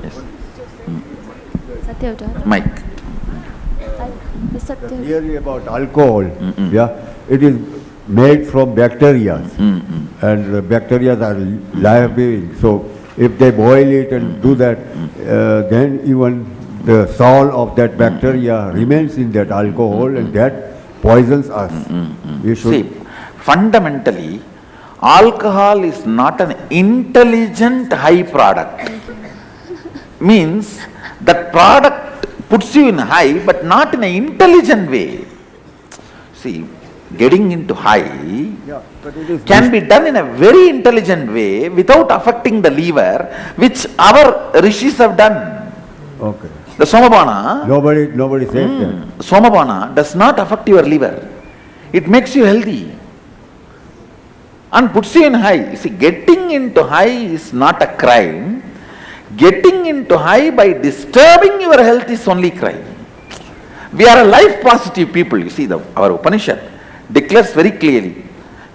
Yes. Satyavjata. Mike. Satya. Theory about alcohol, yeah, it is made from bacteria, and the bacteria are live beings. So if they boil it and do that, then even the soul of that bacteria remains in that alcohol, and that poisons us. We should. See, fundamentally, alcohol is not an intelligent high product. Means that product puts you in high, but not in an intelligent way. See, getting into high can be done in a very intelligent way without affecting the liver, which our rishis have done. Okay. The Somapana, Nobody said that. Somapana does not affect your liver. It makes you healthy and puts you in high. See, getting into high is not a crime. Getting into high by disturbing your health is only crime. We are a life positive people. You see, our Upanishad declares very clearly,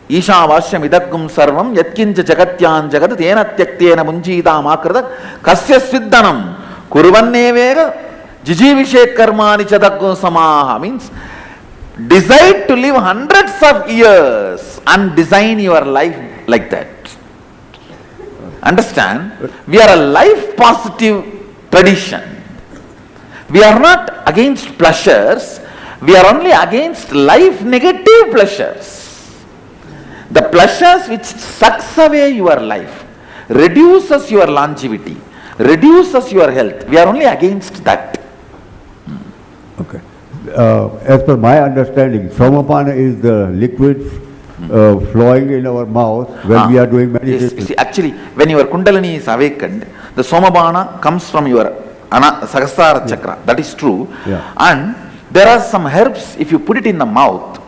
Isha Vashyam Idagum Sarvam Yatkinja Jagatyan Jagat Tena Tyaktena Munjidam Akrata Kasya Sviddanam Kurvanne Vega Jijivishe Karmani Chadagum Samaha. Means decide to live hundreds of years and design your life like that. Understand? We are a life positive tradition. We are not against pleasures. We are only against life negative pleasures. The pleasures which sucks away your life, reduces your longevity, reduces your health. We are only against that. Okay. As per my understanding, Somapana is the liquid flowing in our mouth when we are doing meditation. Yes, see, actually, when your Kundalini is awakened, the Somapana comes from your Sahasrara chakra. That is true. Yeah. And there are some herbs, if you put it in the mouth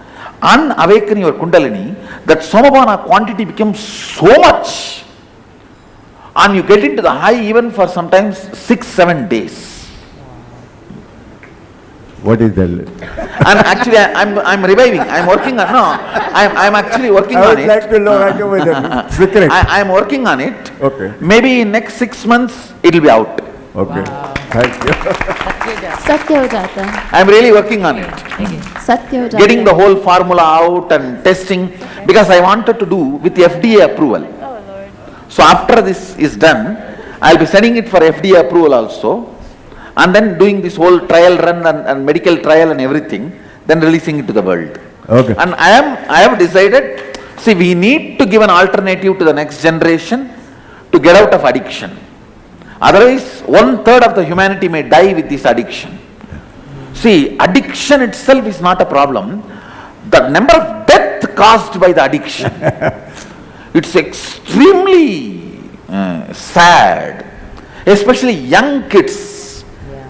and awaken your Kundalini, that Somapana quantity becomes so much. And you get into the high even for sometimes 6-7 days. What is that? And actually, I'm reviving. I'm working on. No, I'm actually working on it. I would like to know the secret. I'm working on it. Okay. Maybe in next 6 months it will be out. Okay. Thank you. Satyavjata. I'm really working on it. Satyavjata. Getting the whole formula out and testing, because I wanted to do with FDA approval. So after this is done, I'll be sending it for FDA approval also, and then doing this whole trial run and medical trial and everything, then releasing it to the world. Okay. And I have decided, see, we need to give an alternative to the next generation to get out of addiction. Otherwise, 1/3 of the humanity may die with this addiction. See, addiction itself is not a problem. The number of death caused by the addiction, it's extremely sad, especially young kids.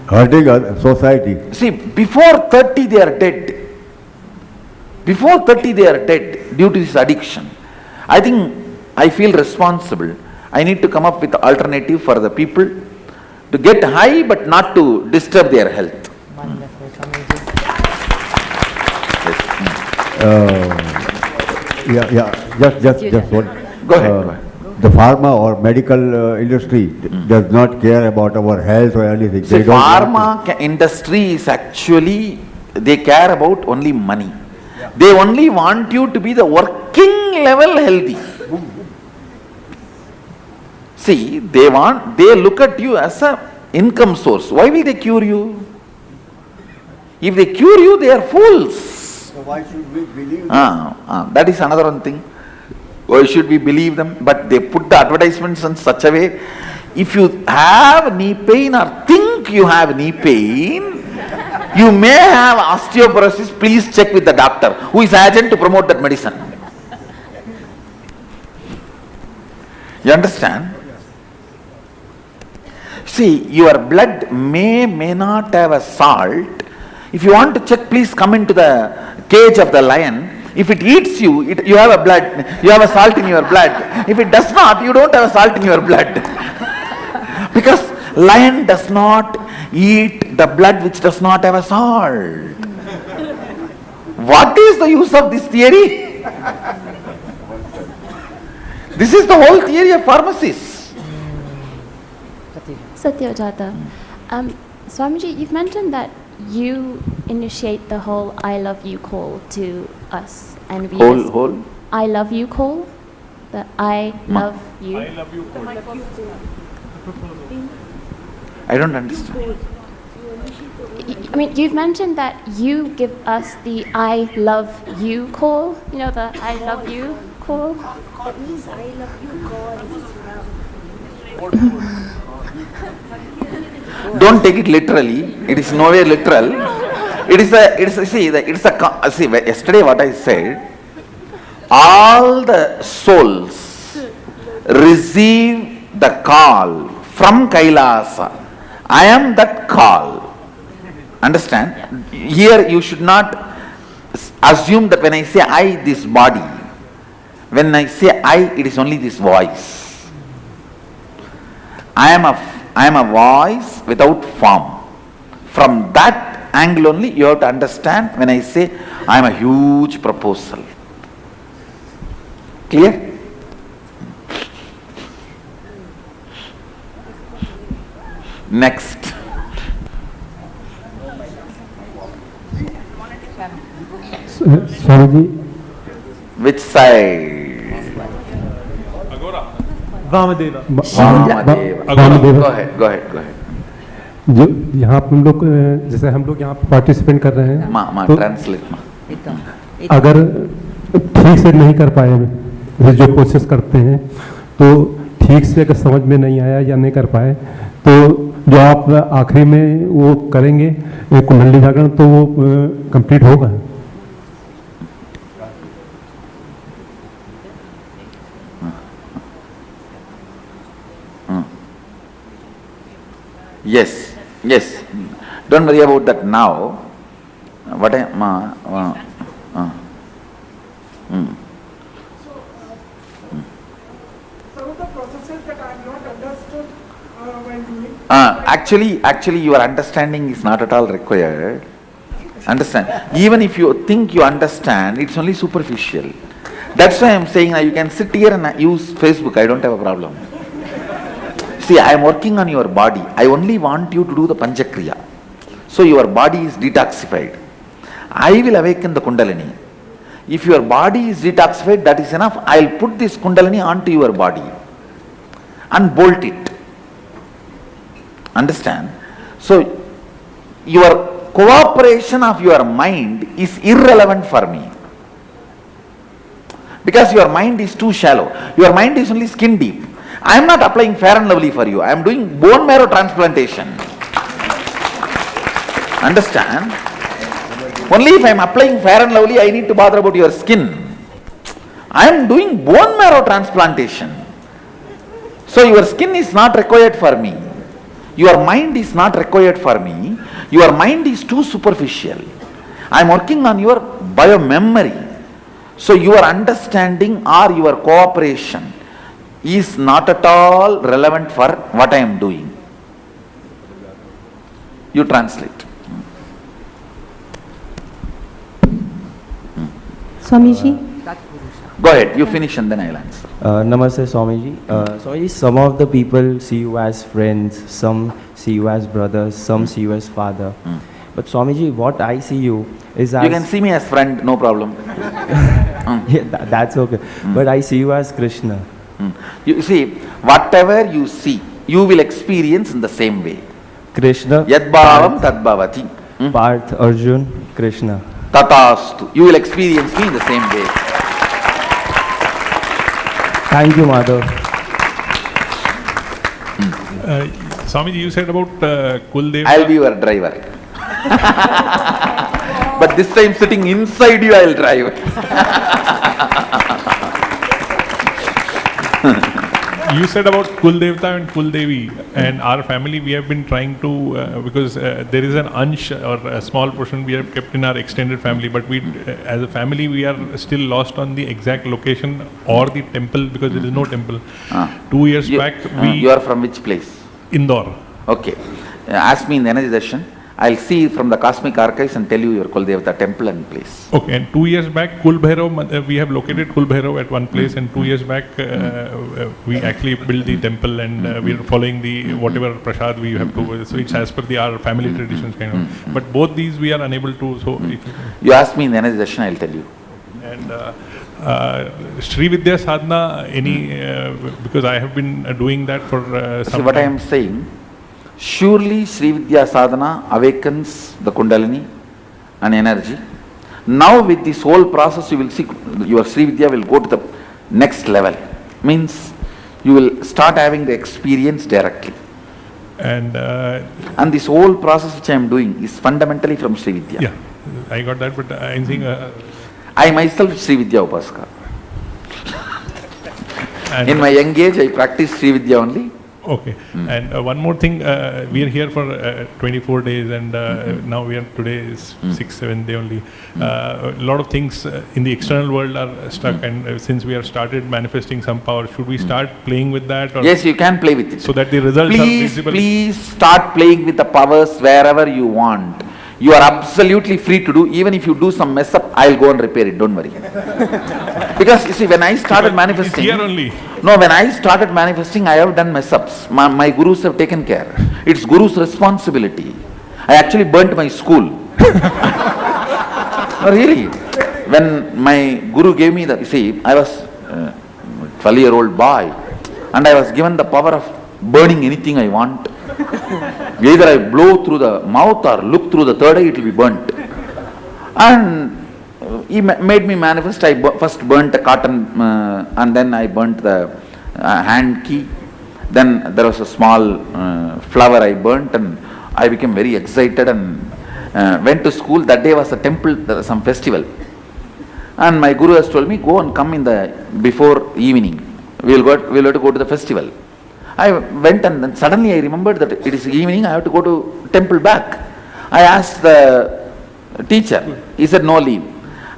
Hurting society. See, before 30 they are dead. Before 30 they are dead due to this addiction. I think I feel responsible. I need to come up with alternative for the people to get high but not to disturb their health. Wonderful, Swamiji. Just one. Go ahead. The pharma or medical industry does not care about our health or anything. See, They don't want pharma industry is actually, they care about only money. They only want you to be the working level healthy. See, they look at you as a income source. Why will they cure you? If they cure you, they are fools. So why should we believe That is another one thing. Why should we believe them? But they put the advertisements in such a way, if you have knee pain or think you have knee pain, you may have osteoporosis, please check with the doctor, who is agent to promote that medicine. You understand? See, your blood may not have a salt. If you want to check, please come into the cage of the lion. If it eats you, you have a blood, you have a salt in your blood. If it does not, you don't have a salt in your blood. Because lion does not eat the blood which does not have a salt. What is the use of this theory? This is the whole theory of pharmacies. Satyavajata. Swamiji, you've mentioned that you initiate the whole I love you call to us. And we Whole? I love you call? The I love you? I don't understand. I mean, you've mentioned that you give us the I love you call, you know, the I love you call. That means I love you, God. Don't take it literally. It is nowhere literal. See, yesterday what I said, all the souls receive the call from Kailasa. I am that call. Understand? Here you should not assume that when I say I, this body. When I say I, it is only this voice. I am a voice without form. From that angle only you have to understand when I say I am a huge proposal. Clear? Next. Swamiji, Which side? Vamadeva. Go ahead. जो यहाँ पे हम लोग जैसे हम लोग यहाँ participate कर रहे हैं तो Translate. अगर ठीक से नहीं कर पाए जैसे जो कोशिश करते हैं तो ठीक से अगर समझ में नहीं आया या नहीं कर पाए तो जो आप आखिरी में वो करेंगे कुंडली जागरण तो वो कंप्लीट होगा. Yes. Don't worry about that now. What I Some of the processes that I have not understood while doing. Actually your understanding is not at all required. Understand? Even if you think you understand, it's only superficial. That's why I'm saying you can sit here and use Facebook. I don't have a problem. See, I am working on your body. I only want you to do the Panchakriya. So your body is detoxified. I will awaken the Kundalini. If your body is detoxified, that is enough. I will put this Kundalini onto your body and bolt it. Understand? So your cooperation of your mind is irrelevant for me. Because your mind is too shallow. Your mind is only skin deep. I am not applying Fair and Lovely for you. I am doing bone marrow transplantation. Understand? Only if I am applying Fair and Lovely, I need to bother about your skin. I am doing bone marrow transplantation. So your skin is not required for me. Your mind is not required for me. Your mind is too superficial. I am working on your bio-memory. So your understanding or your cooperation is not at all relevant for what I am doing. You translate. Swamiji. Go ahead, you finish and then I will answer. Namaste Swamiji. Swamiji, some of the people see you as friends, some see you as brothers, some see you as father. But Swamiji, what I see you is as... You can see me as friend, no problem. Yeah, that's okay. But I see you as Krishna. You see, whatever you see, you will experience in the same way. Krishna. Yad bhavam tad bhavati. Parth, Arjun, Krishna. Tatastu. You will experience me in the same way. Thank you, Madhav. Swamiji, you said about Kuldev. I will be your driver. But this time sitting inside you, I will drive. You said about Kuldevta and Kuldevi, and our family, we have been trying to, because there is an ansh or a small portion we have kept in our extended family, but we, as a family, we are still lost on the exact location or the temple because there is no temple. 2 years back, You are from which place? Indore. Okay. Ask me in the energy session. I'll see from the cosmic archives and tell you your Kuldevata temple and place. Okay, and 2 years back, we have located Kulbhairav at one place, and 2 years back, we actually built the temple, and we are following the whatever prasad we have to. So it's as per our family traditions, kind of. But both these we are unable to. So, You ask me in the next session, I'll tell you. and Sri Vidya Sadhana, because I have been doing that for some See what I time. am saying, surely Sri Vidya Sadhana awakens the Kundalini and energy. Now with this whole process you will see your Sri Vidya will go to the next level. Means you will start having the experience directly. And And this whole process which I am doing is fundamentally from Sri Vidya. yeah, I got that, but I'm saying. I myself Sri Vidya Upasaka. And In my young age I practiced Sri Vidya only. Okay, and one more thing, we are here for 24 days, and now today is 6th-7th day only. A lot of things in the external world are stuck, and since we have started manifesting some power, should we start playing with that? Or Yes, you can play with it. so that the results are Please, visible? please start playing with the powers wherever you want. You are absolutely free to do, even if you do some mess up, I'll go and repair it, don't worry. Because you see, when I started manifesting, It's here only. no, when I started manifesting, I have done mess ups. My gurus have taken care. It's guru's responsibility. I actually burnt my school. No, really. When my guru gave me the, you see, I was a 12-year-old boy, and I was given the power of burning anything I want. Either I blow through the mouth or look through the third eye, it will be burnt. And he made me manifest. I first burnt a cotton and then I burnt the hand key. Then there was a small flower I burnt, and I became very excited and went to school. That day was a temple, there was some festival. And my guru has told me, go and come in the before evening. We'll have to go to the festival. I went, and then suddenly I remembered that it is evening, I have to go to temple back. I asked the teacher, he said no leave.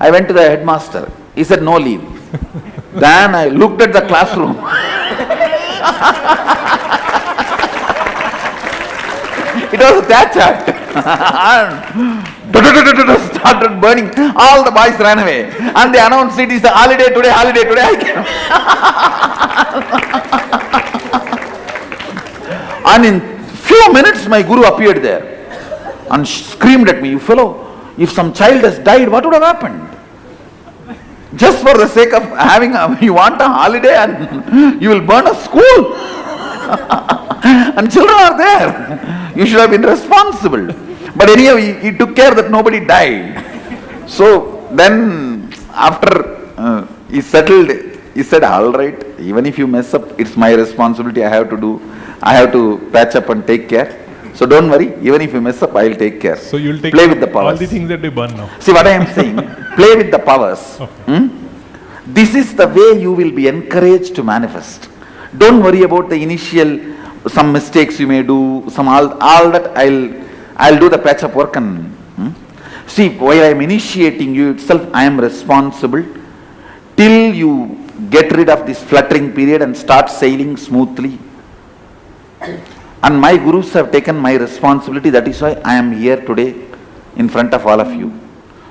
I went to the headmaster, he said no leave. Then I looked at the classroom. It was a thatch hut. Started burning. All the boys ran away. And they announced it is a holiday today, holiday today. I came. And in few minutes my guru appeared there and screamed at me, you fellow, if some child has died, what would have happened? Just for the sake of you want a holiday and you will burn a school. And children are there. You should have been responsible. But anyhow, he took care that nobody died. So then after he settled, he said, all right, even if you mess up, it's my responsibility, I have to patch up and take care. So don't worry, even if you mess up, I'll take care. So you will take play with the all powers. the things that they burn now. See what I am saying? Play with the powers. Okay. This is the way you will be encouraged to manifest. Don't worry about the initial, some mistakes you may do, all that I'll do the patch up work and see, while I am initiating you itself, I am responsible till you get rid of this fluttering period and start sailing smoothly. And my gurus have taken my responsibility, that is why I am here today in front of all of you.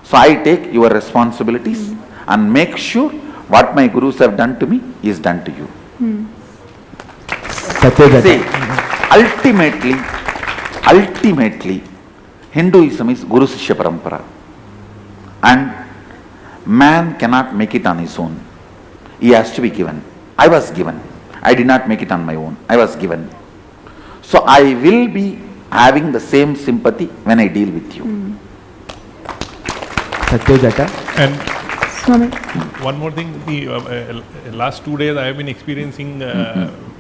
So I take your responsibilities and make sure what my gurus have done to me is done to you. See, ultimately, Hinduism is Guru Sishya Parampara. And man cannot make it on his own. He has to be given. I was given. I did not make it on my own. I was given. So I will be having the same sympathy when I deal with you. And Swami. one more thing, the last 2 days I have been experiencing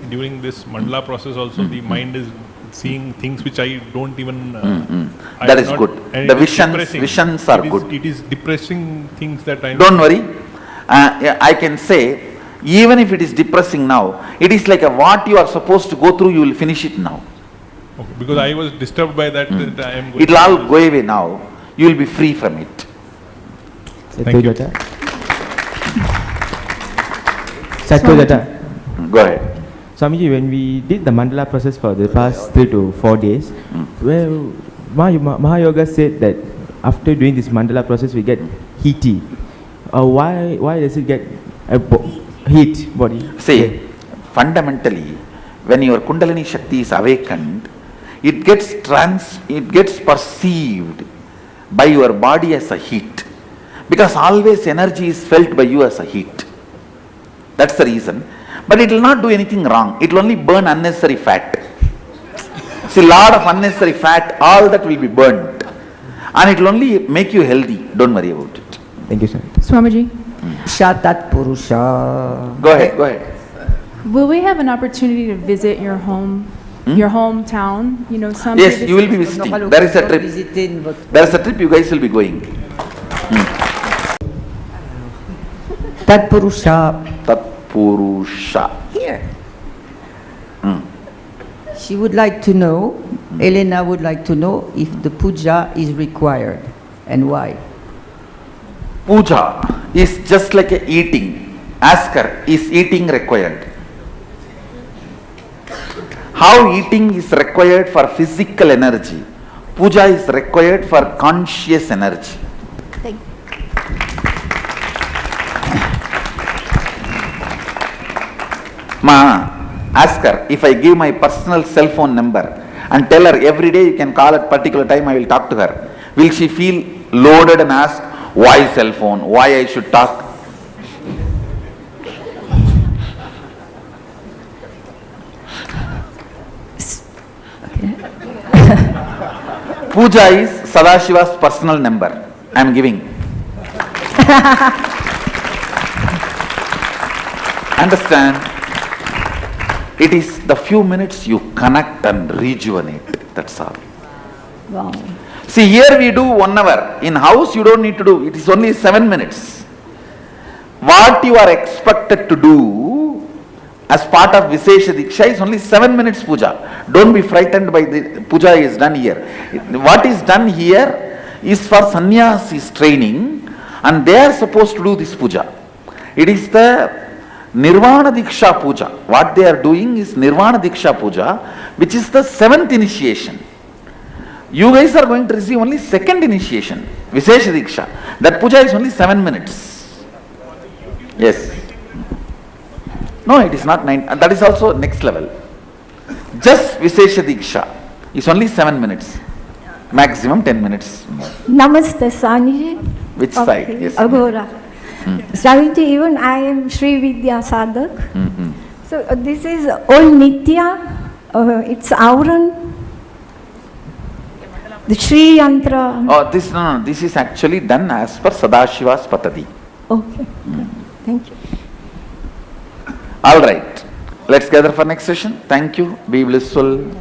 during this mandala process also, the mind is seeing things which I don't even... I That have is not- good. and The it is visions depressing. are It is- good. It is depressing things that I... Don't worry. I can say, even if it is depressing now, it is like what you are supposed to go through, you will finish it now. Okay, because I was disturbed by that, that I am going... It will all go away now. You will be free from it. Thank you. Go ahead. Swamiji, when we did the mandala process for the past 3 to 4 days, Mahayoga said that after doing this mandala process, we get heaty. Why does it get heat body? See, fundamentally, when your Kundalini Shakti is awakened, it gets perceived by your body as a heat. Because always energy is felt by you as a heat. That's the reason. But it will not do anything wrong. It will only burn unnecessary fat. See, lot of unnecessary fat, all that will be burnt. And it will only make you healthy. Don't worry about it. Thank you, sir. Swamiji, Shatat Purusha. Go ahead. will we have an opportunity to visit your home, your hometown? You know, some Yes, you will be visiting. There is a trip. There is a trip you guys will be going. Tat Purusha. Tatpurusha. Here. She would like to know, Elena would like to know if the puja is required and why. Puja is just like a eating. Ask her, is eating required? How eating is required for physical energy, puja is required for conscious energy. Ma, ask her, if I give my personal cell phone number and tell her every day you can call at particular time, I will talk to her, will she feel loaded and ask, why cell phone, why I should talk? Puja is Sadashiva's personal number. I am giving. Understand? It is the few minutes you connect and rejuvenate. That's all. Wow. See, here we do 1 hour. In house you don't need to do. It is only 7 minutes. What you are expected to do as part of Vishesha Diksha is only 7 minutes puja. Don't be frightened by the puja is done here. What is done here is for sannyasis training, and they are supposed to do this puja. It is the Nirvana Diksha puja. What they are doing is Nirvana Diksha puja, which is the 7th initiation. You guys are going to receive only 2nd initiation, Vishesha Diksha. That puja is only 7 minutes. Yes. No, it is not 9. That is also next level. Just Vishesha Diksha is only 7 minutes. Maximum 10 minutes. Namaste, Swamiji. Which side? Yes. Aghora. Swamiji, even I am Sri Vidya Sadhak. So this is all Nitya. It's Auran. The Sri Yantra. Oh, this is actually done as per Sadashiva's Patadi. Okay. Thank you. All right. Let's gather for next session. Thank you. Be blissful.